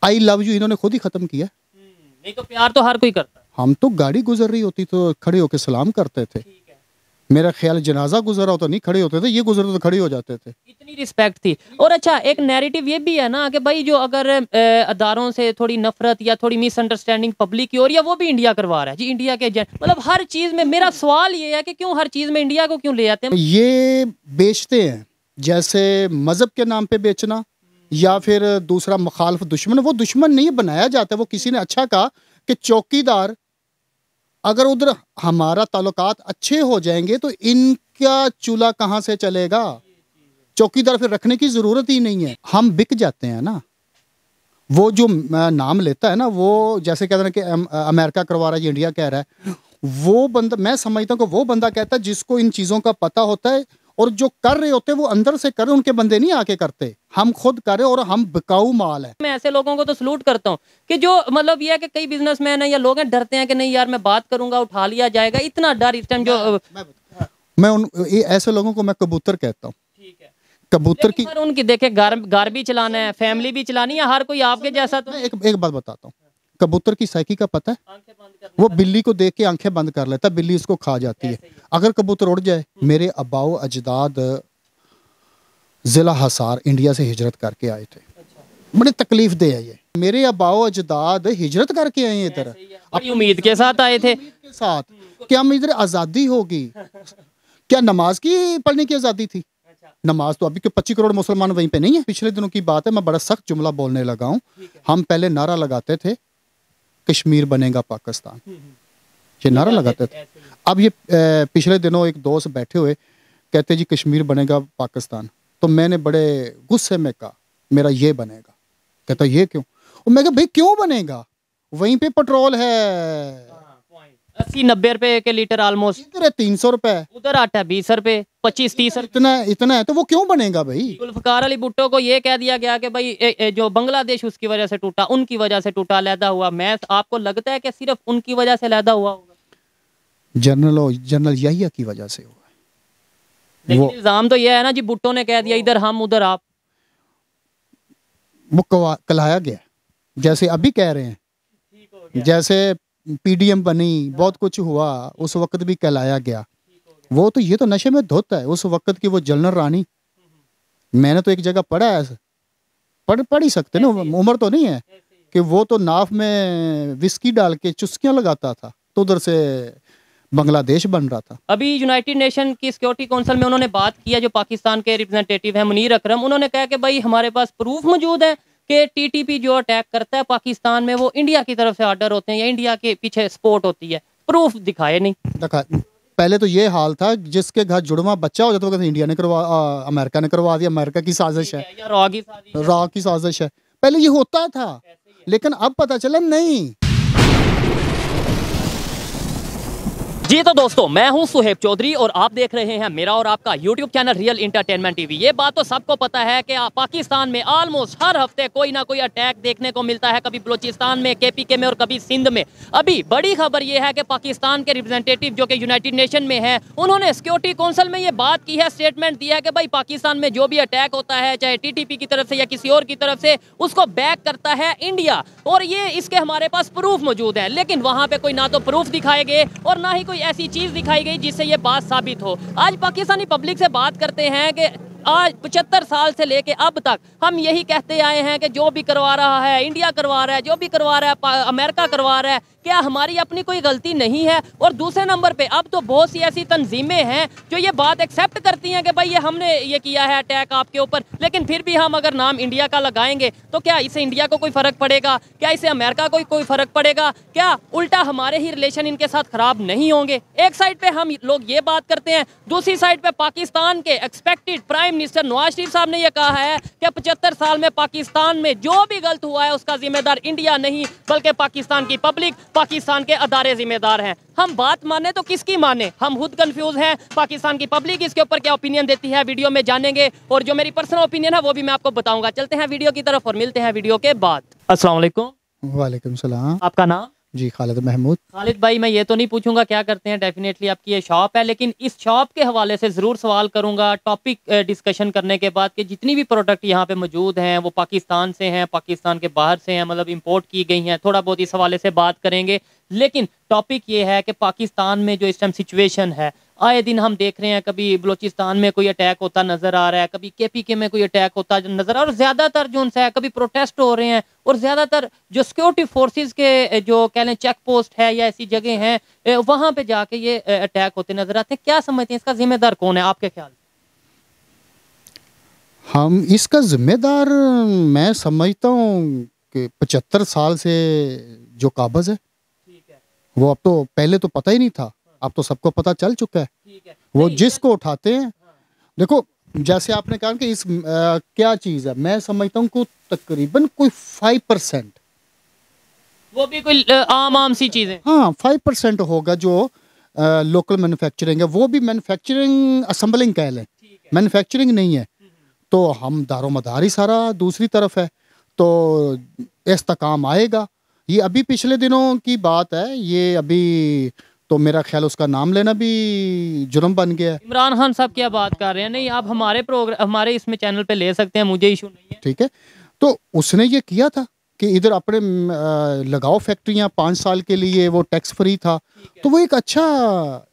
I love you इन्होंने खुद ही खत्म किया। नहीं तो प्यार तो हर कोई करता है। हम तो गाड़ी गुजर रही होती तो खड़े होकर सलाम करते थे। मेरा ख्याल जनाजा गुजरा हो तो नहीं खड़े होते थे, ये गुजरते तो खड़े हो जाते थे। इतनी रिस्पेक्ट थी। और अच्छा, एक नैरेटिव ये भी है ना कि भाई जो अगर अदारों से थोड़ी नफरत या थोड़ी मिसअंडरस्टैंडिंग पब्लिक की, और या वो भी इंडिया करवा रहा है जी, इंडिया के मतलब हर चीज में। मेरा सवाल ये है कि क्यों हर चीज में इंडिया को क्यों ले आते हैं? ये बेचते हैं, जैसे मजहब के नाम पे बेचना, या फिर दूसरा मुखालिफ दुश्मन। वो दुश्मन नहीं बनाया जाता। वो किसी ने अच्छा कहा कि चौकीदार, अगर उधर हमारा ताल्लुकात अच्छे हो जाएंगे तो इनका चूल्हा कहाँ से चलेगा। चौकीदार फिर रखने की जरूरत ही नहीं है। हम बिक जाते हैं ना। वो जो नाम लेता है ना, वो जैसे कहते हैं कि अमेरिका करवा रहा है, इंडिया कह रहा है, वो बंदा, मैं समझता हूँ कि वो बंदा कहता है जिसको इन चीजों का पता होता है, और जो कर रहे होते हैं वो अंदर से कर रहे, उनके बंदे नहीं आके करते। हम खुद करें और हम बिकाऊ माल है। मैं ऐसे लोगों को तो सलूट करता हूँ कि जो मतलब ये है कि कई बिजनेसमैन है या लोग हैं डरते हैं कि नहीं यार मैं बात करूंगा उठा लिया जाएगा। इतना डर इस टाइम जो मैं ऐसे लोगों को मैं कबूतर कहता हूँ। ठीक है, कबूतर की उनकी देखे घर भी चलाना है, फैमिली भी चलानी है, हर कोई आपके जैसा। तो एक बात बताता हूँ, कबूतर की साइकी का पता है? वो बिल्ली को देख के आंखें बंद कर लेता है, बिल्ली उसको खा जाती है। अगर कबूतर उड़ जाए, मेरे अबाओ अजदाद जिला हिसार इंडिया से हिजरत करके आए थे। बड़ी तकलीफ दे है ये। मेरे अबाओ अजदाद हिजरत करके आए इधर, अपनी उम्मीद के साथ आए थे। के साथ क्या हम इधर आज़ादी होगी? क्या नमाज की पढ़ने की आज़ादी थी? नमाज तो अभी के 25 करोड़ मुसलमान वहीं पे नहीं है। पिछले दिनों की बात है, मैं बड़ा सख्त जुमला बोलने लगा हूँ। हम पहले नारा लगाते थे कश्मीर बनेगा पाकिस्तान, ये नारा लगाते थे। अब ये पिछले दिनों एक दोस्त बैठे हुए कहते जी कश्मीर बनेगा पाकिस्तान, तो मैंने बड़े गुस्से में कहा मेरा ये बनेगा। कहता ये क्यों? और मैं कहा भाई क्यों बनेगा, वहीं पे पेट्रोल है 80-90 रुपए के लीटर ऑलमोस्ट, इधर है 300 रुपए, उधर आटा 20 रुपए, 25-30 इतना है, तो वो क्यों बनेगा भाई? जुल्फकार अली भुट्टो को ये कह दिया गया कि भाई जो बांग्लादेश उसकी वजह से टूटा, उनकी वजह से टूटा, लैदा हुआ। मैं आपको लगता है कि सिर्फ उनकी वजह से लैदा हुआ होगा? जनरल याहिया की वजह से हुआ। लेकिन इल्जाम तो ये है ना जी, भुट्टो ने कह दिया इधर हम उधर आप। वो कहलाया गया, जैसे अभी कह रहे हैं, जैसे पीडीएम बनी, बहुत कुछ हुआ, उस वक्त भी कहलाया गया। वो तो ये तो नशे में धुत है उस वक्त की, वो जनरल रानी। मैंने तो एक जगह पढ़ा है, पढ़ ही सकते ना, उम्र तो नहीं है, कि वो तो नाफ में विस्की डाल के चुस्कियां लगाता था, तो उधर से बांग्लादेश बन रहा था। अभी यूनाइटेड नेशन की सिक्योरिटी काउंसिल में उन्होंने बात किया, जो पाकिस्तान के रिप्रेजेंटेटिव है मुनीर अकरम, उन्होंने कहा कि भाई हमारे पास प्रूफ मौजूद है कि टीटीपी जो अटैक करता है पाकिस्तान में वो इंडिया की तरफ से ऑर्डर होते हैं या इंडिया के पीछे सपोर्ट होती है। प्रूफ दिखाए नहीं। पहले तो ये हाल था, जिसके घर जुड़वा बच्चा हो जाता तो इंडिया ने अमेरिका ने करवा दिया, अमेरिका की साजिश है, रॉ की साजिश है। पहले ये होता था, लेकिन अब पता चला नहीं। जी तो दोस्तों, मैं हूं सुहेब चौधरी और आप देख रहे हैं मेरा और आपका YouTube channel real entertainment TV. ये बात तो सबको पता है कि पाकिस्तान में ऑलमोस्ट हर हफ्ते कोई ना कोई अटैक देखने को मिलता है, कभी बलूचिस्तान में, केपीके में और कभी सिंध में। अभी बड़ी खबर ये है कि पाकिस्तान के रिप्रेजेंटेटिव जो कि यूनाइटेड नेशन में है, उन्होंने सिक्योरिटी काउंसिल में ये बात की है, स्टेटमेंट दिया है कि भाई पाकिस्तान में जो भी अटैक होता है, चाहे टीटीपी की तरफ से या किसी और की तरफ से, उसको बैक करता है इंडिया। और ये इसके हमारे पास प्रूफ मौजूद है। लेकिन वहां पे कोई ना तो प्रूफ दिखाए गए और ना ही कोई ऐसी चीज दिखाई गई जिससे ये बात साबित हो। आज पाकिस्तानी पब्लिक से बात करते हैं कि आज 75 साल से लेके अब तक हम यही कहते आए हैं कि जो भी करवा रहा है इंडिया करवा रहा है, जो भी करवा रहा है अमेरिका करवा रहा है, क्या हमारी अपनी कोई गलती नहीं है? और दूसरे नंबर पे अब तो बहुत सी ऐसी तंजीमें हैं जो ये बात एक्सेप्ट करती हैं कि भाई ये हमने ये किया है अटैक आपके ऊपर, लेकिन फिर भी हम अगर नाम इंडिया का लगाएंगे तो क्या इससे इंडिया को कोई फर्क पड़ेगा? क्या इससे अमेरिका को कोई फर्क पड़ेगा? क्या उल्टा हमारे ही रिलेशन इनके साथ खराब नहीं होंगे? एक साइड पे हम लोग ये बात करते हैं, दूसरी साइड पे पाकिस्तान के expected prime minister Nawaz Sharif साहब ने यह कहा है कि 75 साल में पाकिस्तान में जो भी गलत हुआ है उसका जिम्मेदार इंडिया नहीं बल्कि पाकिस्तान की पब्लिक, पाकिस्तान के अदारे जिम्मेदार हैं। हम बात माने तो किसकी माने? हम खुद कंफ्यूज हैं। पाकिस्तान की पब्लिक इसके ऊपर क्या ओपिनियन देती है वीडियो में जानेंगे, और जो मेरी पर्सनल ओपिनियन है वो भी मैं आपको बताऊंगा। चलते हैं वीडियो की तरफ और मिलते हैं वीडियो के बाद। अस्सलाम वालेकुम। वालेकुम सलाम। आपका नाम? जी खालिद महमूद। खालिद भाई, मैं ये तो नहीं पूछूंगा क्या करते हैं, डेफिनेटली आपकी ये शॉप है, लेकिन इस शॉप के हवाले से ज़रूर सवाल करूंगा टॉपिक डिस्कशन करने के बाद कि जितनी भी प्रोडक्ट यहाँ पे मौजूद हैं वो पाकिस्तान से हैं, पाकिस्तान के बाहर से हैं, मतलब इंपोर्ट की गई हैं, थोड़ा बहुत इस हवाले से बात करेंगे। लेकिन टॉपिक ये है कि पाकिस्तान में जो इस टाइम सिचुएशन है, आए दिन हम देख रहे हैं, कभी बलोचिस्तान में कोई अटैक होता नजर आ रहा है, कभी केपीके में कोई अटैक होता नजर आ रहा है, और ज्यादातर जो उनसे है कभी प्रोटेस्ट हो रहे हैं, और ज्यादातर जो सिक्योरिटी फोर्सेस के जो कह लें चेक पोस्ट है या ऐसी जगह हैं वहां पे जाके ये अटैक होते नजर आते हैं। क्या समझते हैं इसका जिम्मेदार कौन है आपके ख्याल? हम इसका जिम्मेदार मैं समझता हूँ कि 75 साल से जो काबज है, ठीक है, वो अब तो, पहले तो पता ही नहीं था, अब तो सबको पता चल चुका है। ठीक है, वो नहीं, जिसको उठाते हैं, हाँ, देखो जैसे आपने कहा कि इस क्या चीज़ है, मैं समझता हूँ कि तकरीबन कोई 5%, वो भी कोई आम सी चीजें। हाँ 5% होगा जो लोकल मैन्युफैक्चरिंग है, वो भी मैन्युफैक्चरिंग असेंबलिंग कह लें, ठीक है, मैन्युफैक्चरिंग नहीं है। तो हम दारोमदार ही सारा दूसरी तरफ है, तो इस्तेकाम आएगा। ये अभी पिछले दिनों की बात है, ये अभी तो मेरा ख्याल उसका नाम लेना भी जुर्म बन गया है। इमरान खान साहब क्या बात कर रहे हैं? नहीं, आप हमारे प्रोग्राम, हमारे इसमें चैनल पे ले सकते हैं, मुझे इशू नहीं है। ठीक है, तो उसने ये किया था कि इधर अपने लगाओ फैक्ट्रियां 5 साल के लिए, वो टैक्स फ्री था, तो वो एक अच्छा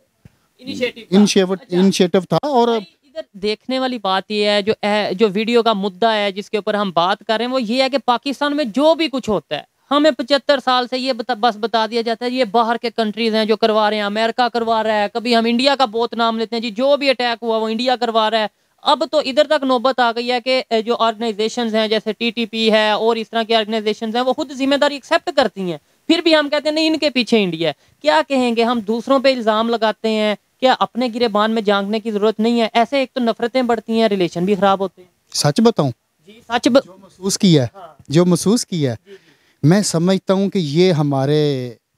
इनिशिएटिव था। और इधर देखने वाली बात ये है, जो वीडियो का मुद्दा है जिसके ऊपर हम बात कर रहे हैं, वो ये है कि पाकिस्तान में जो भी कुछ होता है, हमें 75 साल से ये बस बता दिया जाता है ये बाहर के कंट्रीज हैं जो करवा रहे हैं, अमेरिका करवा रहा है, कभी हम इंडिया का बहुत नाम लेते हैं जी, जो भी अटैक हुआ वो इंडिया करवा रहा है। अब तो इधर तक नौबत आ गई है कि जो ऑर्गेनाइजेशंस हैं जैसे टीटीपी है और इस तरह की ऑर्गेनाइजेशंस हैं वो खुद जिम्मेदारी एक्सेप्ट करती हैं, फिर भी हम कहते हैं नहीं इनके पीछे इंडिया है। क्या कहेंगे, हम दूसरों पे इल्जाम लगाते हैं, क्या अपने गिरेबान में झांकने की जरूरत नहीं है? ऐसे एक तो नफरतें बढ़ती हैं, रिलेशन भी खराब होते हैं। सच बताऊं, जी सच जो महसूस किया है, हाँ, जो महसूस किया है, जी, जी, मैं समझता हूं कि ये हमारे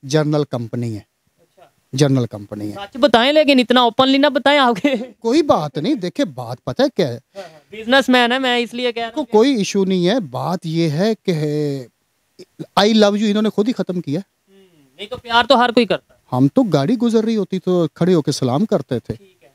जर्नल कंपनी है, अच्छा, जर्नल कंपनी है। सच बताएं, लेकिन इतना ओपनली ना बताएं आगे। कोई बात नहीं, देखे बात पता है क्या है, बिजनेसमैन है, मैं इसलिए कह रहा को हूँ कोई इशू नहीं है। बात ये है कि आई लव यू इन्होंने खुद ही खत्म किया। नहीं तो प्यार तो हर कोई करता है। हम तो गाड़ी गुजर रही होती तो खड़े होकर सलाम करते थे, ठीक है,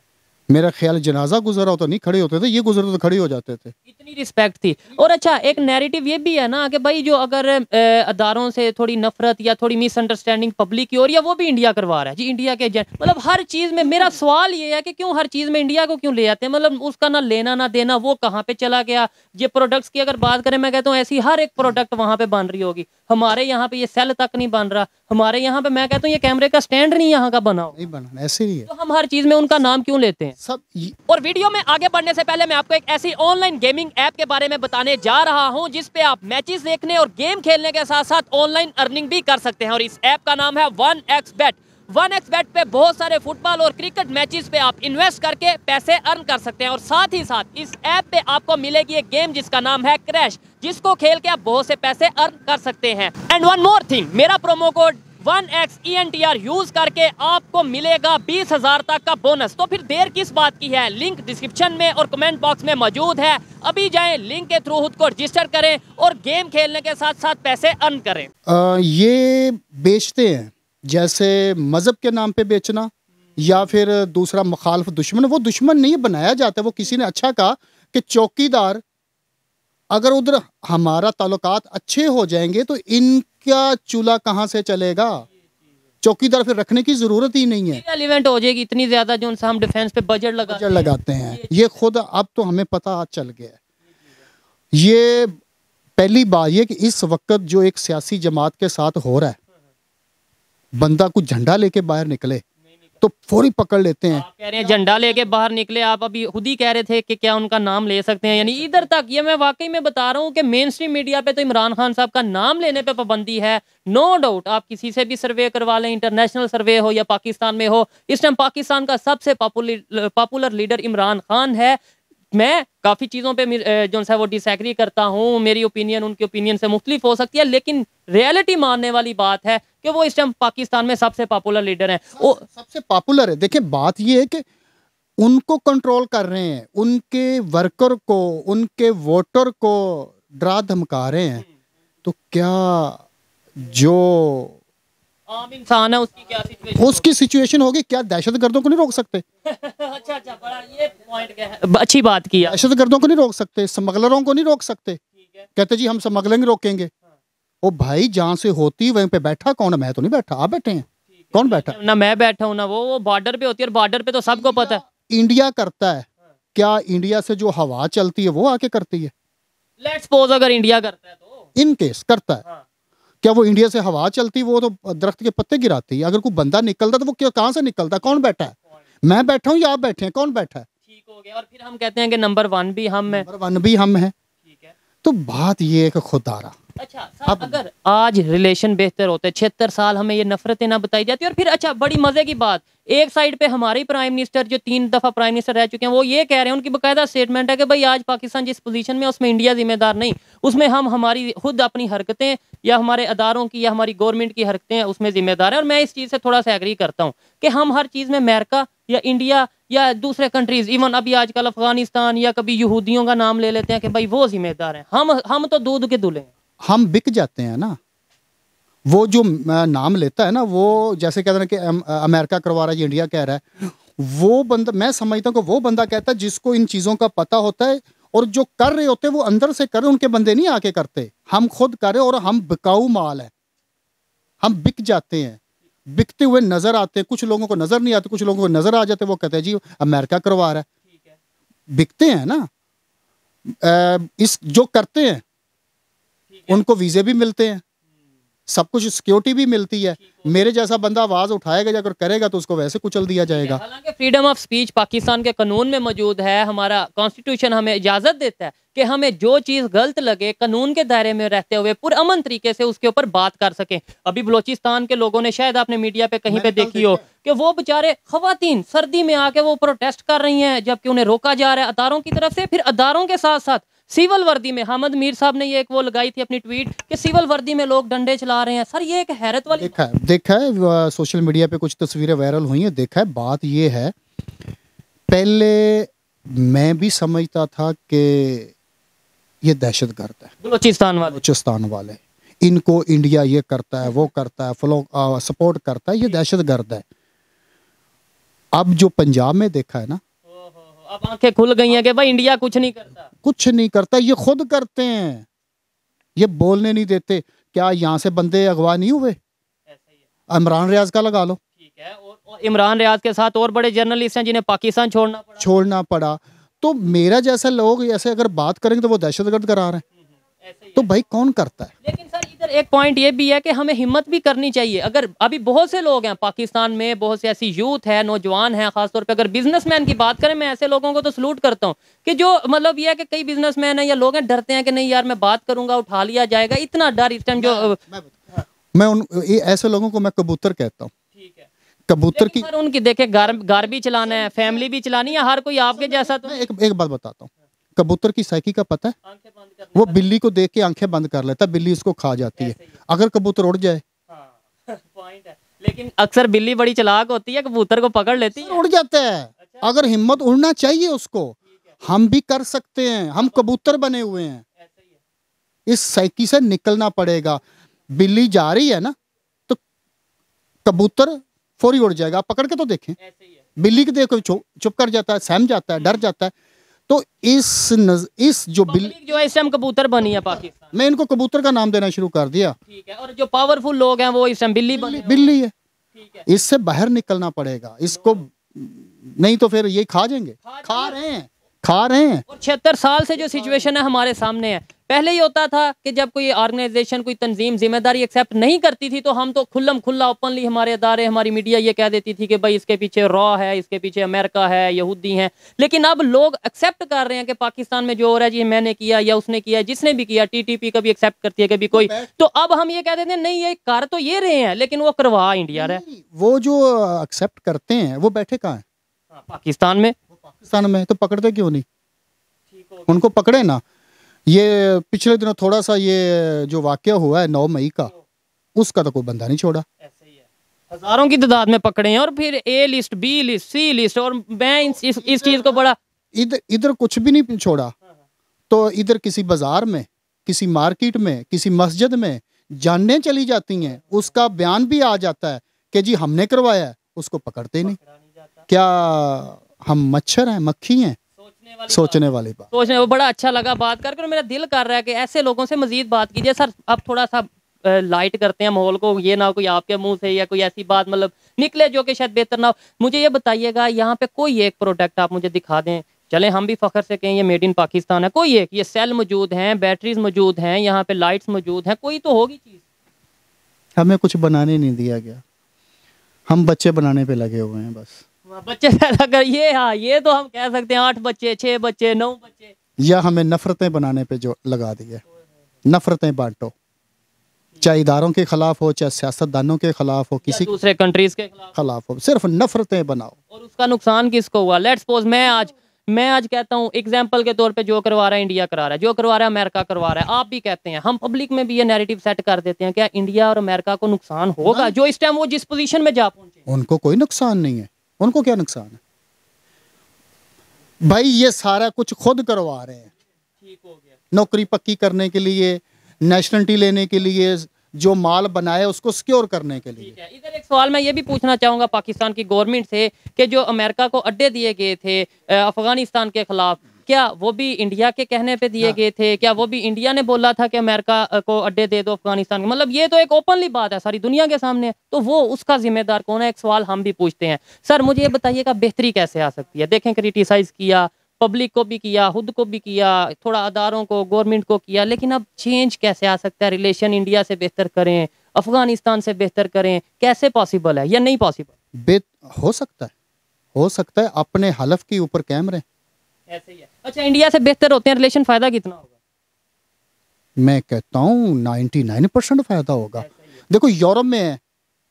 मेरा ख्याल जनाजा गुजरा हो तो नहीं खड़े होते थे, ये गुजरते तो खड़े हो जाते थे। इतनी रिस्पेक्ट थी। और अच्छा, एक नैरेटिव ये भी है ना कि भाई जो अगर अदारों से थोड़ी नफरत या थोड़ी मिसअंडरस्टैंडिंग पब्लिक की हो रही है, वो भी इंडिया करवा रहा है जी, इंडिया के मतलब हर चीज में। मेरा सवाल ये है कि क्यों हर चीज में इंडिया को क्यों ले आते हैं? मतलब उसका ना लेना ना देना, वो कहाँ पे चला गया? ये प्रोडक्ट्स की अगर बात करें, मैं कहता हूँ ऐसी हर एक प्रोडक्ट वहां पे बन रही होगी, हमारे यहाँ पे ये सेल तक नहीं बन रहा, हमारे यहाँ पे मैं कहता हूँ ये कैमरे का स्टैंड नहीं यहाँ का बना हो, नहीं बना, ऐसे ही है तो हम हर चीज में उनका नाम क्यों लेते हैं? सब। और वीडियो में आगे बढ़ने से पहले मैं आपको एक ऐसी ऑनलाइन गेमिंग ऐप के बारे में बताने जा रहा हूं जिस पे आप मैचेस देखने और गेम खेलने के साथ साथ ऑनलाइन अर्निंग भी कर सकते हैं, और इस ऐप का नाम है 1xBet। 1xBet पे बहुत सारे फुटबॉल और क्रिकेट मैचेस पे आप इन्वेस्ट करके पैसे अर्न कर सकते हैं, और साथ ही साथ इस ऐप पे आपको मिलेगी एक गेम जिसका नाम है क्रैश, जिसको खेल के आप बहुत से पैसे अर्न कर सकते हैं। एंड वन मोर थिंग, मेरा प्रोमो कोड 1xENTR यूज करके आपको मिलेगा 20,000 तक का बोनस। तो फिर देर किस बात की है? लिंक डिस्क्रिप्शन में और कमेंट बॉक्स में मौजूद है, अभी जाएं, लिंक के थ्रू खुद को रजिस्टर करें और गेम खेलने के साथ साथ पैसे अर्न करें। ये बेचते हैं जैसे मजहब के नाम पे बेचना या फिर दूसरा मुखालिफ दुश्मन, वो दुश्मन नहीं बनाया जाता। वो किसी ने अच्छा कहा कि चौकीदार, अगर उधर हमारा ताल्लुकात अच्छे हो जाएंगे तो इनका चूल्हा कहाँ से चलेगा? चौकीदार फिर रखने की जरूरत ही नहीं है, इवेंट हो जाएगी इतनी ज्यादा जो हम डिफेंस पे बजट लगाते हैं। ये खुद अब तो हमें पता चल गया है। ये पहली बात ये कि इस वक्त जो एक सियासी जमात के साथ हो रहा है, बंदा कुछ झंडा लेके बाहर निकले तो फौरी पकड़ लेते हैं। आप कह रहे हैं झंडा लेके बाहर निकले, आप अभी खुद ही कह रहे थे कि क्या उनका नाम ले सकते हैं, यानी इधर तक। ये मैं वाकई में बता रहा हूँ कि मेन स्ट्रीम मीडिया पे तो इमरान खान साहब का नाम लेने पे पाबंदी है, नो डाउट। आप किसी से भी सर्वे करवा लें, इंटरनेशनल सर्वे हो या पाकिस्तान में हो, इस टाइम पाकिस्तान का सबसे पॉपुलर लीडर इमरान खान है। मैं काफ़ी चीज़ों पे जो है वो डिसएग्री करता हूँ, मेरी ओपिनियन उनकी ओपिनियन से मुख्तलिफ हो सकती है, लेकिन रियलिटी मानने वाली बात है कि वो इस टाइम पाकिस्तान में सबसे पॉपुलर लीडर हैं। वो सबसे पॉपुलर है। देखिए बात ये है कि उनको कंट्रोल कर रहे हैं, उनके वर्कर को, उनके वोटर को डरा धमका रहे हैं, तो क्या जो आम इंसान है, उसकी क्या सिचुएशन? उसकी सिचुएशन होगी क्या? दहशतगर्दों को नहीं रोक सकते? अच्छा अच्छा, बड़ा ये पॉइंट क्या है, अच्छी बात की है। दहशतगर्दों को नहीं रोक सकते, स्मगलरों को नहीं रोक सकते। ठीक है। कहते जी हम स्मगलिंग रोकेंगे। ओ भाई, जहां से होती वहीं पे बैठा कौन है? मैं तो नहीं बैठा, आप बैठे हैं। कौन बैठा? ना मैं बैठा हूँ ना वो बॉर्डर पे होती है, और बॉर्डर पे तो सबको पता है। इंडिया करता है क्या? इंडिया से जो हवा चलती है वो आके करती है। लेट्स सपोज अगर इंडिया करता है तो, इन केस करता है, हाँ। क्या वो इंडिया से हवा चलती? वो तो दरख्त के पत्ते गिराती है। अगर कोई बंदा निकलता तो वो क्या, कहाँ से निकलता है? कौन बैठा है? मैं बैठा हूँ या आप बैठे हैं? कौन बैठा है? ठीक हो गया, और फिर हम कहते हैं कि नंबर 1 भी हम है। नंबर 1 भी हम हैं। ठीक है। तो बात ये है कि खुदारा, अच्छा सर, अगर आज रिलेशन बेहतर होते, 76 साल हमें ये नफरतें ना बताई जाती, और फिर अच्छा बड़ी मजे की बात, एक साइड पे हमारे प्राइम मिनिस्टर जो 3 दफा प्राइम मिनिस्टर रह चुके हैं, वो ये कह रहे हैं, उनकी बकायदा स्टेटमेंट है कि भाई आज पाकिस्तान जिस पोजीशन में, उसमें इंडिया जिम्मेदार नहीं, उसमें हम हमारी खुद अपनी हरकतें या हमारे अदारों की या हमारी गवर्नमेंट की हरकतें उसमें जिम्मेदार है। और मैं इस चीज़ से थोड़ा सा एग्री करता हूँ कि हम हर चीज़ में अमेरिका या इंडिया या दूसरे कंट्रीज, इवन अभी आजकल अफगानिस्तान या कभी यहूदियों का नाम ले लेते हैं कि भाई वो जिम्मेदार हैं। हम तो दूध के दूल्हे हैं। हम बिक जाते हैं ना। वो जो नाम लेता है ना, वो जैसे कहते हैं कि अमेरिका करवा रहा है, इंडिया कह रहा है, वो बंदा, मैं समझता हूँ कि वो बंदा कहता है जिसको इन चीज़ों का पता होता है, और जो कर रहे होते हैं वो अंदर से कर रहे, उनके बंदे नहीं आके करते। हम खुद कर रहे, और हम बिकाऊ माल है, हम बिक जाते हैं, बिकते हुए नजर आते हैं। कुछ लोगों को नजर नहीं आते, कुछ लोगों को नजर आ जाते, वो कहते हैं जी अमेरिका करवा रहा है। बिकते हैं ना। इस जो करते हैं उनको वीजे भी मिलते हैं, सब कुछ सिक्योरिटी भी मिलती है। मेरे जैसा बंदा आवाज उठाएगा, अगर करेगा तो उसको वैसे कुचल दिया जाएगा। हालांकि फ्रीडम ऑफ स्पीच पाकिस्तान के कानून में मौजूद है, हमारा कॉन्स्टिट्यूशन हमें इजाजत देता है कि हमें जो चीज गलत लगे कानून के दायरे में रहते हुए पुरअमन तरीके से उसके ऊपर बात कर सकें। अभी बलोचिस्तान के लोगों ने, शायद आपने मीडिया पे कहीं पे देखी हो, कि वो बेचारे खवातीन सर्दी में आके वो प्रोटेस्ट कर रही हैं, जबकि उन्हें रोका जा रहा है अदारों की तरफ से। फिर अदारों के साथ साथ सिविल वर्दी में, हमद मीर साहब ने ये एक वो लगाई थी अपनी ट्वीट कि सिविल वर्दी में लोग डंडे चला रहे हैं। सर ये एक हैरत वाली, देखा है सोशल मीडिया पे कुछ तस्वीरें वायरल हुई हैं, देखा है। बात ये है, पहले मैं भी समझता था कि ये दहशतगर्द है, बलूचिस्तान वाले, इनको इंडिया ये करता है, वो करता है, सपोर्ट करता है, ये दहशतगर्द है। अब जो पंजाब में देखा है ना, अब आंखें खुल गई हैं कि भाई इंडिया कुछ नहीं करता, कुछ नहीं करता, ये खुद करते हैं, ये बोलने नहीं देते। क्या यहाँ से बंदे अगवा नहीं हुए? इमरान रियाज का लगा लो। ठीक है, और इमरान रियाज के साथ और बड़े जर्नलिस्ट हैं जिन्हें पाकिस्तान छोड़ना पड़ा। तो मेरा जैसा लोग ऐसे अगर बात करेंगे तो वो दहशतगर्द करार है। तो भाई कौन करता है? लेकिन सर इधर एक पॉइंट ये भी है कि हमें हिम्मत भी करनी चाहिए। अगर अभी बहुत से लोग हैं पाकिस्तान में, बहुत से ऐसी यूथ है, नौजवान है, खासतौर पे अगर बिजनेसमैन की बात करें, मैं ऐसे लोगों को तो सलूट करता हूँ कि जो मतलब ये है कि कई बिजनेसमैन है या लोग हैं डरते हैं कि नहीं यार मैं बात करूंगा उठा लिया जाएगा, इतना डर इस टाइम जो ऐसे लोगों को मैं कबूतर कहता हूँ। कबूतर की, सर उनकी देखे घर भी चलाना है, फैमिली भी चलानी है, हर कोई आपके जैसा। तो एक बात बताता हूँ, कबूतर की साइकी का पता है? वो बिल्ली को देख के आंखें बंद कर लेता, बिल्ली उसको खा जाती है। अगर कबूतर उड़ जाए, पॉइंट है, लेकिन अक्सर बिल्ली बड़ी चालाक होती है, कबूतर को पकड़ लेती है, उड़ जाता है। अगर हिम्मत, उड़ना चाहिए उसको। हम भी कर सकते हैं, हम कबूतर बने हुए हैं। इस साइकी से निकलना पड़ेगा। बिल्ली जा रही है ना, तो कबूतर फौरी उड़ जाएगा। आप पकड़ के तो देखें, बिल्ली के देखो चुप कर जाता है, सहम जाता है, डर जाता है। तो इस जो बिल्ली जो है इस टाइम कबूतर बनी है पाकिस्तान, मैं इनको कबूतर का नाम देना शुरू कर दिया। ठीक है, और जो पावरफुल लोग हैं वो इस टाइम बिल्ली है। इससे बाहर निकलना पड़ेगा इसको, नहीं तो फिर ये खा जाएंगे। खा रहे हैं। और 76 साल से जो सिचुएशन है हमारे सामने है। पहले ही होता था कि जब कोई ऑर्गेनाइजेशन, कोई तंजीम जिम्मेदारी एक्सेप्ट नहीं करती थी तो हम तो खुल्लम खुल्ला ओपनली, हमारे अदारे, हमारी मीडिया ये कह देती थी कि भाई इसके पीछे रॉ है, इसके पीछे अमेरिका है, यहूदी हैं। लेकिन अब लोग एक्सेप्ट कर रहे हैं कि पाकिस्तान में जो हो रहा है जी मैंने किया या उसने किया, जिसने भी किया, टीटीपी कभी एक्सेप्ट करती है कभी कोई, तो अब हम ये कह देते हैं नहीं ये कर तो ये रहे हैं लेकिन वो करवा इंडिया रहे। वो जो एक्सेप्ट करते हैं वो बैठे कहाँ हैं? पाकिस्तान में। तो पकड़ते क्यों नहीं? उनको पकड़े ना। ये पिछले दिनों थोड़ा सा ये जो वाकया हुआ है 9 मई का, उसका तो कोई बंदा नहीं छोड़ा। ऐसे ही है, हजारों की तादाद में पकड़े हैं, और फिर ए लिस्ट, बी लिस्ट, सी लिस्ट, और मैं इस चीज को बड़ा इधर कुछ भी नहीं छोड़ा। तो इधर किसी बाजार में, किसी मार्केट में, किसी मस्जिद में जानें चली जाती हैं, उसका बयान भी आ जाता है कि जी हमने करवाया है, उसको पकड़ते नहीं। क्या हम मच्छर हैं, मक्खी हैं? सोचने वाली बात। सोचने वो बड़ा अच्छा लगा बात करके, और मेरा दिल कर रहा है कि ऐसे लोगों से मजीद बात कीजिए। सर अब थोड़ा सा लाइट करते हैं माहौल को, ये ना कोई आपके मुंह से या कोई ऐसी बात मतलब निकले जो कि शायद बेहतर ना हो। मुझे ये बताइएगा, यहाँ पे कोई एक प्रोडक्ट आप मुझे दिखा दें, चले हम भी फख्र से कहें ये मेड इन पाकिस्तान है, कोई एक, ये सेल मौजूद हैं, बैटरीज मौजूद हैं, यहाँ पे लाइट्स मौजूद हैं, कोई तो होगी चीज़। हमें कुछ बनाने नहीं दिया गया, हम बच्चे बनाने पे लगे हुए हैं बस। बच्चे पैदा कर, ये हाँ ये तो हम कह सकते हैं 8 बच्चे, 6 बच्चे, 9 बच्चे, या हमें नफरतें बनाने पे जो लगा दिया। नफरतें बांटो, चाहे इदारों के खिलाफ हो, चाहे सियासतदानों के खिलाफ हो, किसी दूसरे कंट्रीज के खिलाफ हो, सिर्फ नफरतें बनाओ। और उसका नुकसान किसको हुआ? लेट्स सपोज मैं आज कहता हूँ एग्जाम्पल के तौर पे, जो करवा रहा है इंडिया करा रहा है, जो करवा रहा है अमेरिका करवा रहा है, आप भी कहते हैं, हम पब्लिक में भी ये नैरेटिव सेट कर देते हैं, क्या इंडिया और अमेरिका को नुकसान होगा जो इस टाइम वो जिस पोजीशन में जा पहुंचे? उनको कोई नुकसान नहीं है। उनको क्या नुकसान है भाई? ये सारा कुछ खुद करवा रहे हैं, ठीक हो गया, नौकरी पक्की करने के लिए, नेशनलिटी लेने के लिए, जो माल बनाए उसको सिक्योर करने के लिए। इधर एक सवाल मैं ये भी पूछना चाहूंगा पाकिस्तान की गवर्नमेंट से कि जो अमेरिका को अड्डे दिए गए थे अफगानिस्तान के खिलाफ, क्या वो भी इंडिया के कहने पे दिए गए थे? क्या वो भी इंडिया ने बोला था कि अमेरिका को अड्डे दे दो अफगानिस्तान के? मतलब ये तो एक ओपनली बात है, सारी दुनिया के सामने, तो वो उसका जिम्मेदार कौन है? एक सवाल हम भी पूछते हैं। सर मुझे ये बताइएगा, बेहतरी कैसे आ सकती है? देखें क्रिटिसाइज किया, पब्लिक को भी किया, खुद को भी किया, थोड़ा अदारों को, गवर्नमेंट को किया, लेकिन अब चेंज कैसे आ सकता है? रिलेशन इंडिया से बेहतर करें, अफगानिस्तान से बेहतर करें, कैसे पॉसिबल है या नहीं पॉसिबल? हो सकता है अपने हलफ के ऊपर कायम रहे। ऐसे ही है। अच्छा, इंडिया से बेहतर होते हैं रिलेशन, फायदा कितना होगा? मैं कहता हूँ 99% फायदा होगा। देखो यूरोप में है,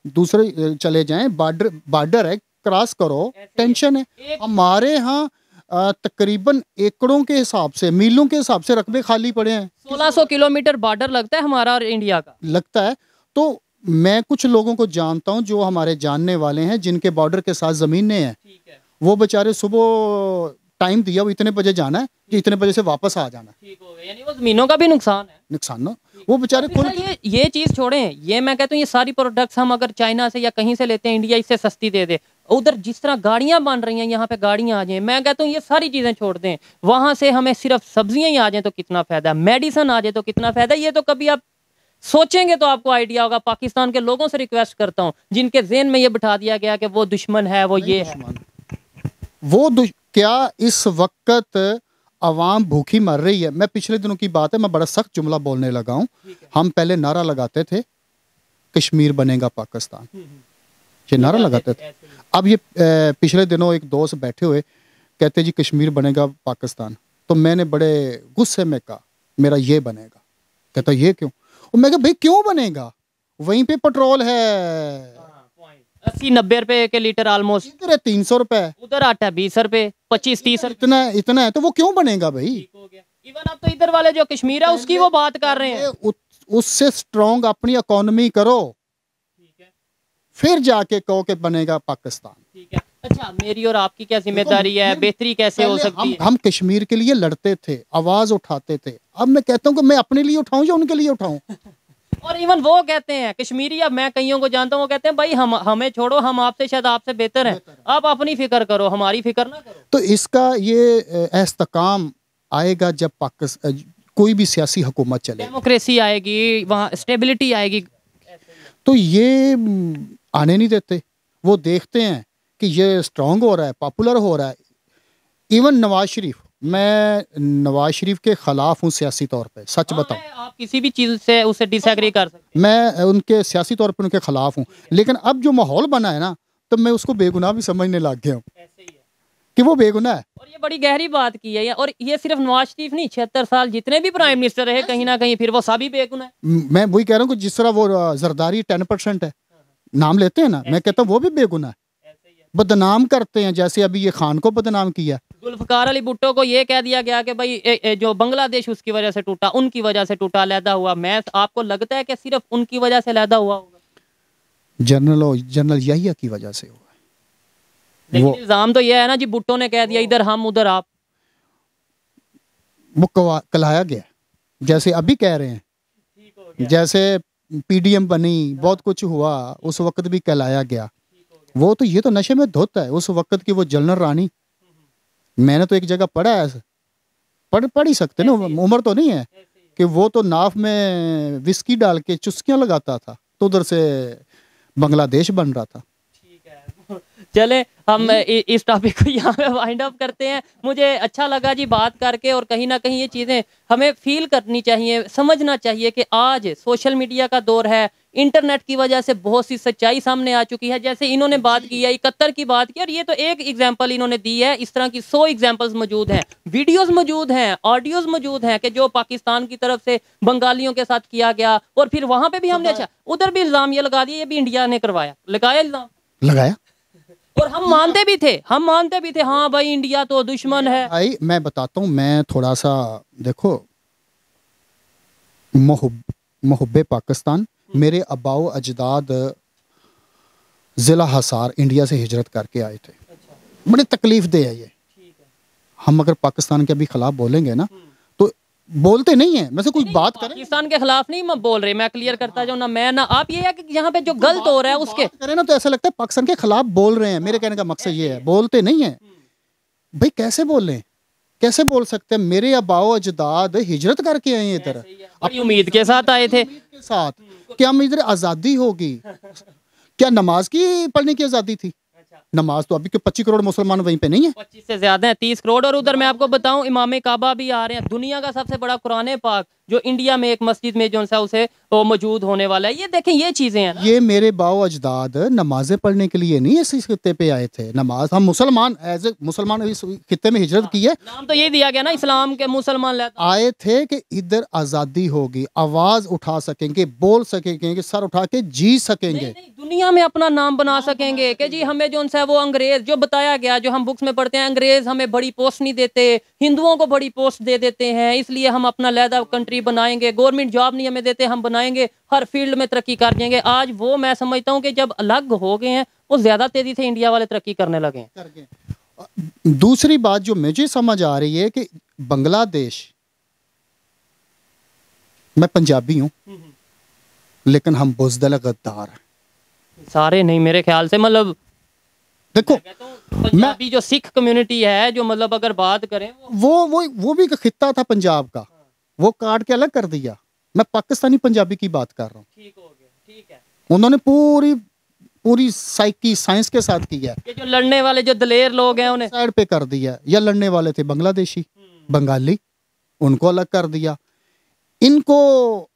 दूसरे चले जाएं, बॉर्डर है, क्रॉस करो, टेंशन है। हमारे यहाँ तकरीबन एकड़ों के हिसाब से, मीलों के हिसाब से रकबे खाली पड़े हैं। 1600 किलोमीटर बॉर्डर लगता है हमारा और इंडिया का, लगता है। तो मैं कुछ लोगों को जानता हूं जो हमारे जानने वाले हैं, जिनके बॉर्डर के साथ ज़मीनें हैं। वो बेचारे सुबह टाइम दिया, वो इतने बजे जाना है कि इतने बजे से वापस आ जाना है। यानी वो ज़मीनों का भी नुकसान है। नुकसान ना, वो बेचारे खुद। ये चीज़ छोड़ें, ये मैं कहता हूँ ये सारी प्रोडक्ट्स हम अगर चाइना से या कहीं से लेते हैं, इंडिया इससे सस्ती दे दे। उधर जिस तरह गाड़ियां बन रही हैं, यहाँ पे गाड़ियां आ जाएं, मैं कहता हूँ ये सारी चीज़ें छोड़ दें, वहाँ से हमें सिर्फ सब्जियां ही आ जाएं तो कितना फ़ायदा, मेडिसिन आ जाए तो कितना फ़ायदा। ये तो कभी आप सोचेंगे तो आपको आइडिया होगा। पाकिस्तान के लोगों से रिक्वेस्ट करता हूँ जिनके ज़हन में ये बिठा दिया गया कि वो दुश्मन है, वो ये है, वो क्या इस वक्त अवाम भूखी मर रही है? मैं पिछले दिनों की बात है, मैं बड़ा सख्त जुमला बोलने लगा हूँ। हम पहले नारा लगाते थे कश्मीर बनेगा पाकिस्तान, ये नारा लगाते थे। अब ये पिछले दिनों एक दोस्त बैठे हुए कहते जी कश्मीर बनेगा पाकिस्तान, तो मैंने बड़े गुस्से में कहा मेरा ये बनेगा। कहता ये क्यों? और मैं कहा भाई क्यों बनेगा, वहीं पे पेट्रोल है 80-90 रुपए के लीटर ऑलमोस्ट, इधर है 300 रुपए, उधर आटा 20 रुपए, 25-30 इतना है, तो वो क्यों बनेगा भाई? इवन अब तो इधर वाले जो कश्मीर है उसकी वो बात कर रहे हैं। उससे स्ट्रॉन्ग अपनी इकोनॉमी करो, फिर जाके कहो कि बनेगा पाकिस्तान। ठीक है। अच्छा, मेरी और आपकी क्या जिम्मेदारी है? बेहतरी कैसे हो सकती है? हम कश्मीर के लिए लड़ते थे, आवाज उठाते थे। अब मैं कहता हूँ कि मैं अपने लिए उठाऊं या उनके लिए उठाऊं? और इवन वो कहते हैं कश्मीरी, अब मैं कईयों को जानता हूँ, वो कहते हैं भाई हमें छोड़ो, हम आपसे शायद आपसे बेहतर हैं, आप अपनी फिक्र करो, हमारी फिक्र ना करो। तो इसका ये इस्तेकाम आएगा जब पाकिस्तान कोई भी सियासी हुकूमत चले, डेमोक्रेसी आएगी, वहाँ स्टेबिलिटी आएगी। तो ये आने नहीं देते। वो देखते हैं कि ये स्ट्रांग हो रहा है, पॉपुलर हो रहा है। इवन नवाज शरीफ, मैं नवाज शरीफ के खिलाफ हूँ सियासी तौर पे, सच बताऊं। आप किसी भी चीज़ से उससे डिसएग्री कर सकते हैं। मैं उनके सियासी तौर पे उनके खिलाफ हूँ, लेकिन अब जो माहौल बना है ना, तो मैं उसको बेगुनाह भी समझने लग गया हूँ कि वो बेगुनाह है। और ये बड़ी गहरी बात की है। और ये सिर्फ नवाज शरीफ नहीं, 76 साल जितने भी प्राइम मिनिस्टर रहे, कहीं ना कहीं फिर वो सभी बेगुनाह है। मैं वही कह रहा हूँ कि जिस तरह वो जरदारी 10% है, नाम लेते हैं ना, मैं कहता हूँ वो भी बेगुनाह है। बदनाम करते हैं, जैसे अभी ये खान को बदनाम किया। जुल्फकार अली भुट्टो को ये कह दिया गया कि भाई जो बांग्लादेश उसकी वजह से टूटा, उनकी वजह से टूटा, अलहदा हुआ। मैं आपको लगता है कि सिर्फ उनकी वजह से अलहदा हुआ होगा? जनरल याहिया की वजह से हुआ। लेकिन इल्जाम तो यह है ना जी, भुट्टो ने कह दिया इधर हम उधर आप। वो कलाया गया, जैसे अभी कह रहे हैं, जैसे पीडीएम बनी, बहुत कुछ हुआ, उस वक्त भी कहलाया गया। वो तो ये तो नशे में धुत है उस वक्त की, वो जनरल रानी। मैंने तो एक जगह पढ़ा है, पढ़ ही सकते ना, उम्र तो नहीं है, कि वो तो नाव में विस्की डाल के चुस्कियां लगाता था, तो उधर से बांग्लादेश बन रहा था। चले हम इस टॉपिक को यहाँ पे वाइंड अप करते हैं। मुझे अच्छा लगा जी बात करके, और कहीं ना कहीं ये चीज़ें हमें फील करनी चाहिए, समझना चाहिए कि आज सोशल मीडिया का दौर है, इंटरनेट की वजह से बहुत सी सच्चाई सामने आ चुकी है। जैसे इन्होंने बात की है 71 की बात की, और ये तो एक एग्जांपल इन्होंने दी है, इस तरह की 100 एग्जांपल्स मौजूद हैं, वीडियोस मौजूद हैं, ऑडियोज मौजूद हैं कि जो पाकिस्तान की तरफ से बंगालियों के साथ किया गया, और फिर वहां पे भी हमने अच्छा उधर भी इल्जाम ये लगा दिया, ये भी इंडिया ने करवाया, लगाया इल्जाम, लगाया। और हम मानते भी थे हाँ भाई इंडिया तो दुश्मन है। भाई मैं बताता हूँ, मैं थोड़ा सा देखो, मुहब्बे पाकिस्तान, मेरे अबाओ अजदाद जिला हिसार इंडिया से हिजरत करके आए थे। बड़ी तकलीफ दे है ये। हम अगर पाकिस्तान के अभी खिलाफ बोलेंगे ना, तो बोलते नहीं है, वैसे कोई बात करें पाकिस्तान के खिलाफ नहीं मैं बोल रही, मैं क्लियर करता जाऊँ ना, मैं ना आप, ये है कि यहाँ पे जो गलत हो रहा है उसके करें ना, तो ऐसा लगता है पाकिस्तान के खिलाफ बोल रहे हैं। मेरे कहने का मकसद ये है, बोलते नहीं है भाई, कैसे बोल रहे हैं, कैसे बोल सकते हैं? मेरे अबाओ अजदाद हिजरत करके आए इधर, अपनी उम्मीद के साथ आए थे, के साथ, क्या हम इधर आज़ादी होगी? क्या नमाज की पढ़ने की आज़ादी थी? नमाज तो अभी के 25 करोड़ मुसलमान वहीं पे नहीं है, 25 से ज्यादा है, 30 करोड़। और उधर मैं आपको बताऊं इमाम काबा भी आ रहे हैं, दुनिया का सबसे बड़ा कुरान पाक जो इंडिया में एक मस्जिद में जो सा उसे वो मौजूद होने वाला है। ये देखें, ये चीजें हैं। ये मेरे बाओ अजदाद नमाजें पढ़ने के लिए नहीं इस खित्ते पे आए थे। नमाज, हम मुसलमान एज ए मुसलमान इस खित्ते में हिजरत की है, नाम तो ये दिया गया ना इस्लाम के, मुसलमान आए थे कि इधर आज़ादी होगी, आवाज उठा सकेंगे, बोल सकेंगे, सर उठा के जी सकेंगे, नहीं, दुनिया में अपना नाम बना सकेंगे कि जी हमें जो है वो अंग्रेज जो बताया गया, जो हम बुक्स में पढ़ते हैं, अंग्रेज हमें बड़ी पोस्ट नहीं देते, हिंदुओं को बड़ी पोस्ट दे देते हैं, इसलिए हम अपना लहदा कंट्री बनाएंगे, गवर्नमेंट जॉब नहीं हमें देते, हम बनाएंगे, हर फील्ड में तरक्की कर जाएंगे। आज वो मैं समझता हूँ कि जब अलग हो गए हैं, वो ज्यादा तेजी से इंडिया वाले तरक्की करने लगे हैं। दूसरी बात जो मुझे समझ आ रही है कि बांग्लादेश, मैं पंजाबी हूँ लेकिन हम बुज़दिल गद्दार हैं सारे नहीं, मेरे ख्याल से, मतलब देखो पंजाबी जो सिख कम्युनिटी है, जो मतलब अगर बात करें वो भी एक खित्ता था पंजाब का, वो काट के अलग कर दिया। मैं पाकिस्तानी पंजाबी की बात कर रहा हूँ, ठीक हो गया, ठीक है। उन्होंने पूरी साइकी साइंस के साथ किया है। ये जो लड़ने वाले जो दलेर लोग हैं उन्हें साइड पे कर दिया। या लड़ने वाले थे बांग्लादेशी, बंगाली, उनको अलग कर दिया। इनको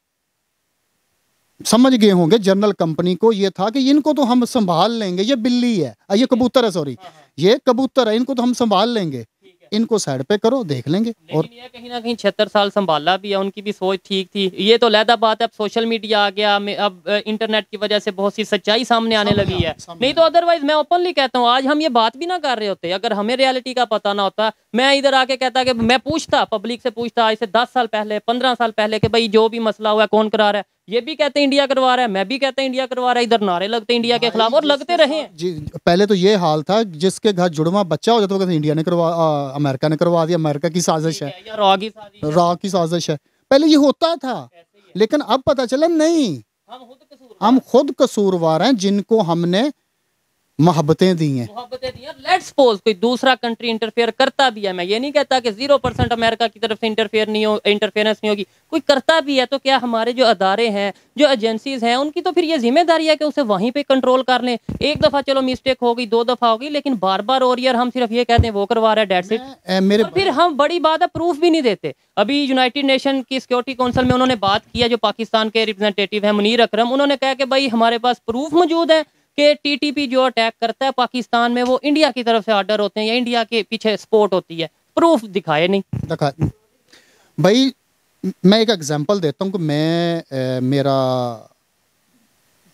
समझ गए होंगे जनरल कंपनी को, ये था कि इनको तो हम संभाल लेंगे, ये बिल्ली है, ये कबूतर है, सॉरी ये कबूतर है, इनको तो हम संभाल लेंगे, इनको साइड पे करो, देख लेंगे। और ये कहीं ना कहीं 76 साल संभाला भी है, उनकी भी सोच ठीक थी। ये तो लहदा बात है, अब सोशल मीडिया आ गया, अब इंटरनेट की वजह से बहुत सी सच्चाई सामने आने लगी है। नहीं तो अदरवाइज मैं ओपनली कहता हूँ, आज हम ये बात भी ना कर रहे होते, अगर हमें रियलिटी का पता ना होता, मैं इधर आके कहता कि मैं पूछता, पब्लिक से पूछता आज से 10 साल पहले, 15 साल पहले, कि भाई जो भी मसला हुआ है कौन करा रहा है, ये भी कहते इंडिया करवा रहा है, मैं भी कहता इंडिया करवा रहा है, इधर नारे लगते इंडिया के खिलाफ, और लगते रहे। पहले तो ये हाल था, जिसके घर जुड़वा बच्चा हो जाता तो इंडिया ने करवा, अमेरिका ने करवा दिया, अमेरिका की साजिश है, रॉ की साजिश है, पहले ये होता था। लेकिन अब पता चला नहीं, हम खुद कसूरवार हैं, जिनको हमने मोहब्बतें दी हैं। लेट्स सपोज कोई दूसरा कंट्री इंटरफेयर करता भी है, मैं ये नहीं कहता कि 0% अमेरिका की तरफ से इंटरफेरेंस नहीं होगी, कोई करता भी है, तो क्या हमारे जो अदारे हैं, जो एजेंसीज हैं, उनकी तो फिर ये जिम्मेदारी है कि उसे वहीं पे कंट्रोल कर लें। एक दफा चलो मिस्टेक हो गई, 2 दफा हो गई, लेकिन बार बार और यार हम सिर्फ ये कहते हैं वो करवा रहा है, डेट्स इट। और फिर हम बड़ी बात है प्रूफ भी नहीं देते। अभी यूनाइटेड नेशन की सिक्योरिटी काउंसिल में उन्होंने बात किया, जो पाकिस्तान के रिप्रेजेंटेटिव है मुनीर अकरम, उन्होंने कहा कि भाई हमारे पास प्रूफ मौजूद है कि टीटीपी जो अटैक करता है पाकिस्तान में, वो इंडिया की तरफ से ऑर्डर होते हैं या इंडिया के पीछे सपोर्ट होती है। प्रूफ दिखाए नहीं। दिखा भाई, मैं एक एग्जांपल देता हूँ कि मेरा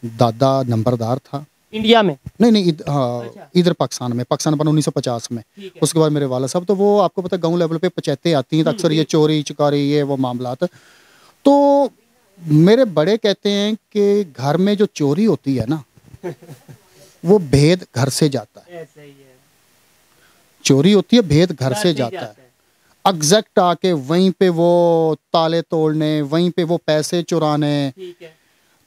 दादा नंबरदार था इंडिया में, नहीं इधर पाकिस्तान में, पाकिस्तान बना 1950 में। उसके बाद मेरे वाला साहब, तो वो आपको पता गांव लेवल पे पंचायतें आती हैं, तो अक्सर ये चोरी चकारी ये वो मामलात। तो मेरे बड़े कहते हैं कि घर में जो चोरी होती है ना, वो भेद घर से जाता है। चोरी होती है, भेद घर से जाता है। एग्जैक्ट आके वहीं पे वो ताले तोड़ने, वहीं पे वो पैसे चुराने।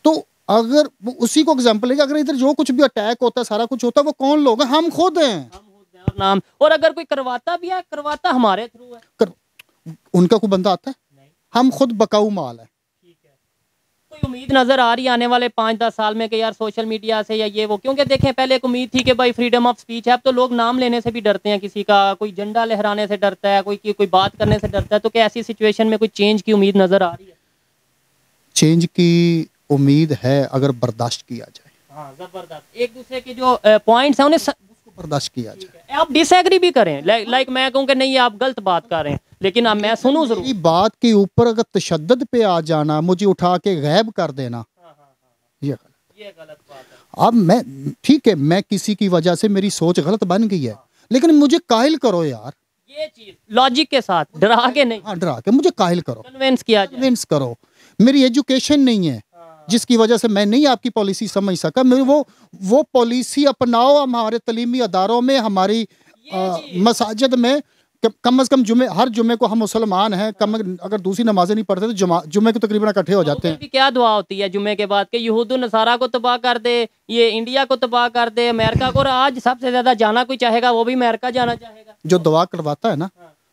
तो तो अगर उसी को एग्जाम्पल लेगा, अगर इधर जो कुछ भी अटैक होता है, सारा कुछ होता है, वो कौन लोग हैं? हम खुद हैं। और नाम, और अगर कोई करवाता भी है, करवाता हमारे थ्रू है। उनका कोई बंदा आता है? नहीं। हम खुद बकाऊ माल है। ठीक है। कोई उम्मीद नजर आ रही है आने वाले 5-10 साल में कि यार सोशल मीडिया से या ये वो, क्योंकि देखें पहले एक उम्मीद थी कि भाई फ्रीडम ऑफ स्पीच है, अब तो लोग नाम लेने से भी डरते हैं, किसी का कोई झंडा लहराने से डरता है, कोई बात करने से डरता है। तो क्या ऐसी सिचुएशन में कोई चेंज की उम्मीद नजर आ रही है? चेंज की उम्मीद है अगर बर्दाश्त किया जाए। हाँ, जबरदस्त। एक दूसरे के जो पॉइंट्स हैं उन्हें उसको बर्दाश्त किया जाए। आप डिसएग्री भी करें, लाइक मैं कहूँ कि नहीं आप गलत बात कर रहे हैं, लेकिन अब मैं सुनूं जरूर। मेरी बात के ऊपर अगर तशद्दुद पे आ जाना, मुझे उठा के गायब कर देना, ये गलत बात है। अब मैं ठीक है, मैं किसी की वजह से मेरी सोच गलत बन गई है, लेकिन मुझे काहिल करो यार। ये चीज लॉजिक के साथ, डरा के नहीं। हाँ, डरा के मुझे काहिल करो, कन्विंस किया जाए। कन्विंस करो। मेरी एजुकेशन नहीं है जिसकी वजह से मैं नहीं आपकी पॉलिसी समझ सका। मेरे वो पॉलिसी अपनाओ हमारे तलीमी अदारों में, हमारी मसाजिद में। कम से कम जुमे, हर जुमे को हम मुसलमान हैं, अगर दूसरी नमाजें नहीं पढ़ते तो जुमे को तकरीबन इकट्ठे हो जाते हैं। क्या दुआ होती है जुमे के बाद कि यहूद नसारा को तबाह कर दे, ये इंडिया को तबाह कर दे, अमेरिका को। और आज सबसे ज्यादा जाना कोई चाहेगा वो भी अमेरिका जाना चाहेगा। जो दुआ करवाता है ना,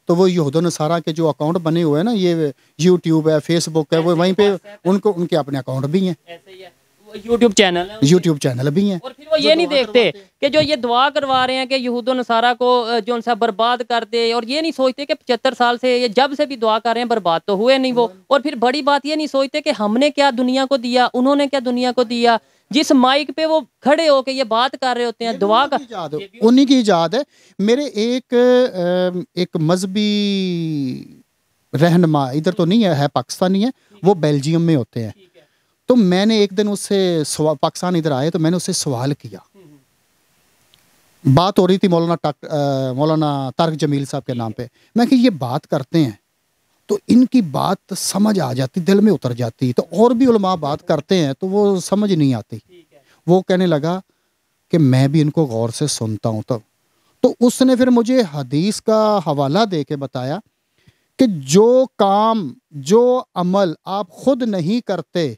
तो वो यहूद नसारा के जो अकाउंट बने हुए हैं ना, ये यूट्यूब है, फेसबुक है, वो वहीं पे उनके अपने अकाउंट भी हैं, ऐसे ही है, यूट्यूब चैनल भी हैं। और फिर वो ये नहीं देखते कि जो ये दुआ करवा रहे हैं कि यहूद नसारा को जो उनसे बर्बाद कर दे, और ये नहीं सोचते कि 75 साल से ये जब से भी दुआ कर रहे हैं बर्बाद तो हुए नहीं वो। और फिर बड़ी बात ये नहीं सोचते कि हमने क्या दुनिया को दिया, उन्होंने क्या दुनिया को दिया। जिस माइक पे वो खड़े होके ये बात कर रहे होते हैं, दुआ का उन्हीं की इजाद है। मेरे एक मजहबी रहनुमा, इधर तो नहीं है पाकिस्तानी है, वो बेल्जियम में होते हैं। तो मैंने एक दिन उससे पाकिस्तान इधर आए तो मैंने उससे सवाल किया, बात हो रही थी मौलाना तारिक जमील साहब के नाम पे। मैं कि ये बात करते हैं तो इनकी बात समझ आ जाती, दिल में उतर जाती, तो और भी उलमा बात करते हैं तो वो समझ नहीं आती। वो कहने लगा कि मैं भी इनको गौर से सुनता हूँ। तो उसने फिर मुझे हदीस का हवाला दे के बताया कि जो काम, जो अमल आप खुद नहीं करते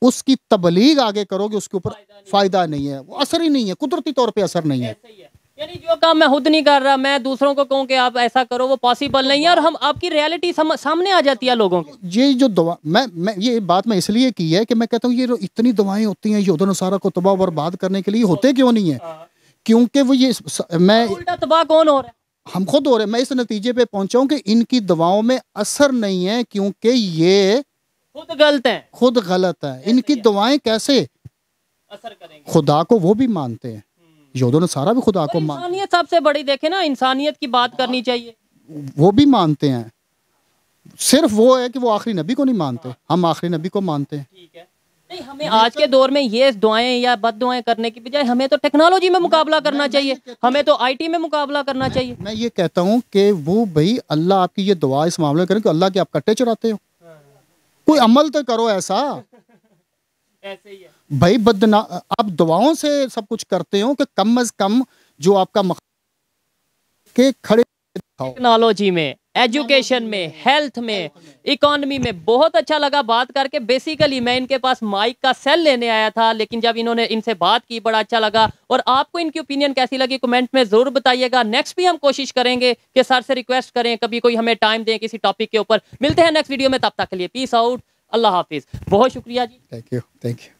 उसकी तबलीग आगे करोगे, उसके ऊपर फायदा नहीं है, वो असर ही नहीं है, कुदरती तौर पे असर नहीं है। यानी जो काम मैं खुद नहीं कर रहा, मैं दूसरों को कहूँ कि आप ऐसा करो, वो पॉसिबल नहीं है। और हम आपकी रियलिटी सामने आ जाती है लोगों की। ये जो दुआ, मैं ये बात मैं इसलिए की है कि मैं कहता हूँ ये इतनी दुआएं होती हैं यहूद नसारा को तबाह बर्बाद करने के लिए, होते क्यों नहीं है? क्योंकि वो ये मैं उल्टा तबाह कौन हो रहा है? हम खुद हो रहे हैं। मैं इस नतीजे पे पहुंचा हूँ कि इनकी दवाओं में असर नहीं है, क्योंकि ये खुद गलत है, खुद गलत है। इनकी दवाएं कैसे असर करेंगे? खुदा को वो भी मानते हैं, यहूद नसारा भी खुदा को मानते हैं। इंसानियत सबसे बड़ी, देखे ना, इंसानियत की बात करनी चाहिए, वो भी मानते हैं। सिर्फ वो है कि वो आखिरी नबी को नहीं मानते, हम आखिरी नबी को मानते हैं। ठीक है। नहीं, हमें आज के दौर में ये दुआएं या बद दुआएं करने की बजाय हमें तो टेक्नोलॉजी में मुकाबला करना चाहिए, हमें तो आईटी में मुकाबला करना चाहिए। मैं ये कहता हूँ कि वो भाई अल्लाह आपकी ये दुआ इस मामले में करें कि अल्लाह के आप कट्टे चुराते हो, कोई अमल तो करो ऐसा। ऐसे ही है भाई, आप दुआओं से सब कुछ करते हो कि कम से कम जो आपका के खड़े टेक्नोलॉजी में, एजुकेशन में, हेल्थ में, इकोनॉमी में। बहुत अच्छा लगा बात करके। बेसिकली मैं इनके पास माइक का सेल लेने आया था, लेकिन जब इन्होंने इनसे बात की बड़ा अच्छा लगा। और आपको इनकी ओपिनियन कैसी लगी कमेंट में जरूर बताइएगा। नेक्स्ट भी हम कोशिश करेंगे कि सर से रिक्वेस्ट करें कभी कोई हमें टाइम दें किसी टॉपिक के ऊपर। मिलते हैं नेक्स्ट वीडियो में, तब तक के लिए पीस आउट, अल्लाह हाफिज। बहुत शुक्रिया जी, थैंक यू।